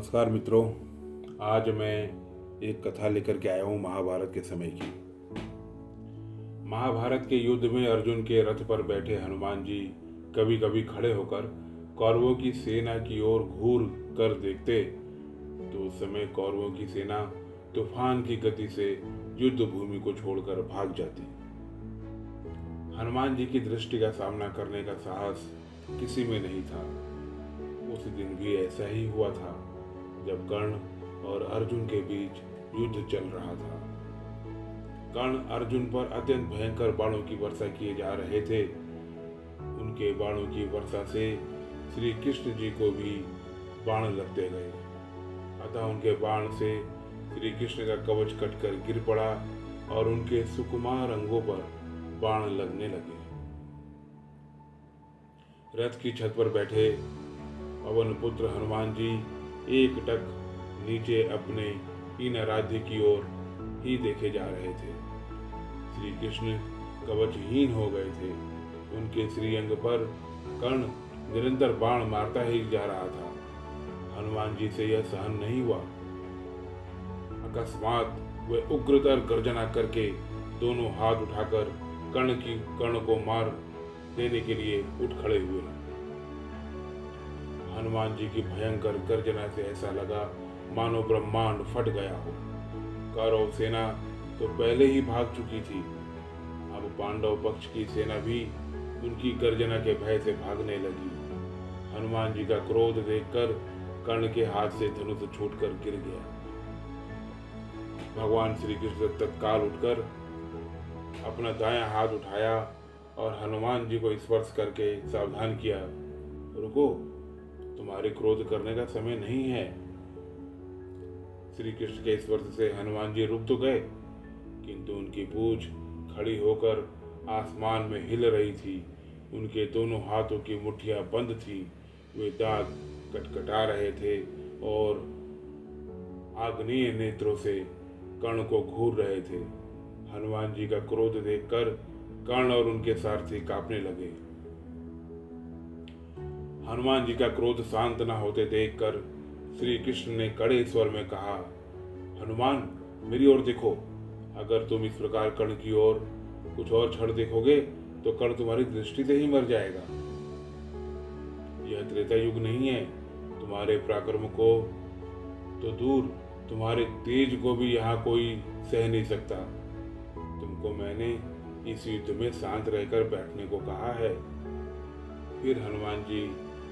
नमस्कार मित्रों। आज मैं एक कथा लेकर के आया हूँ महाभारत के समय की। महाभारत के युद्ध में अर्जुन के रथ पर बैठे हनुमान जी कभी कभी खड़े होकर कौरवों की सेना की ओर घूर कर देखते तो उस समय कौरवों की सेना तूफान की गति से युद्ध भूमि को छोड़कर भाग जाती। हनुमान जी की दृष्टि का सामना करने का साहस किसी में नहीं था। उस दिन भी ऐसा ही हुआ था जब कर्ण और अर्जुन के बीच युद्ध चल रहा था। कर्ण अर्जुन पर अत्यंत भयंकर बाणों की वर्षा किए जा रहे थे। उनके बाणों की वर्षा से श्री कृष्ण जी को भी बाण लगते गए। अतः उनके बाण से श्री कृष्ण का कवच कटकर गिर पड़ा और उनके सुकुमार अंगों पर बाण लगने लगे। रथ की छत पर बैठे पवन पुत्र हनुमान जी एक टक नीचे अपने इन आराध्य की ओर ही देखे जा रहे थे। श्री कृष्ण कवचहीन हो गए थे। उनके श्रीअंग पर कर्ण निरंतर बाण मारता ही जा रहा था। हनुमान जी से यह सहन नहीं हुआ। अकस्मात वे उग्रतर गर्जना करके दोनों हाथ उठाकर कर्ण को मार देने के लिए उठ खड़े हुए। हनुमान जी की भयंकर गर्जना से ऐसा लगा मानो ब्रह्मांड फट गया हो। कौरव सेना तो पहले ही भाग चुकी थी। अब पांडव पक्ष की सेना भी उनकी गर्जना के भय से भागने लगी। हनुमान जी का क्रोध देखकर कर्ण के हाथ से धनुष छूटकर गिर गया। भगवान श्री कृष्ण तत्काल उठकर अपना दायां हाथ उठाया और हनुमान जी को स्पर्श करके सावधान किया, रुको, तुम्हारे क्रोध करने का समय नहीं है। श्री कृष्ण के स्पर्श से हनुमान जी रुक तो गए, किंतु उनकी पूंछ खड़ी होकर आसमान में हिल रही थी। उनके दोनों हाथों की मुट्ठियां बंद थी। वे दांत कटकटा रहे थे और आग्नेय नेत्रों से कर्ण को घूर रहे थे। हनुमान जी का क्रोध देखकर कर्ण और उनके सारथी कांपने लगे। हनुमान जी का क्रोध शांत न होते देखकर श्री कृष्ण ने कड़े स्वर में कहा, हनुमान, मेरी ओर देखो। अगर तुम इस प्रकार कर्ण की ओर कुछ और क्षण देखोगे तो कर्ण तुम्हारी दृष्टि से ही मर जाएगा। यह त्रेता युग नहीं है। तुम्हारे पराक्रम को तो दूर, तुम्हारे तेज को भी यहाँ कोई सह नहीं सकता। तुमको मैंने इस युद्ध में शांत रहकर बैठने को कहा है। फिर हनुमान जी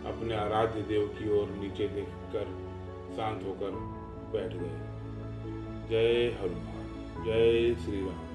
अपने आराध्य देव की ओर नीचे देखकर शांत होकर बैठ गए। जय हनुमान, जय श्री राम।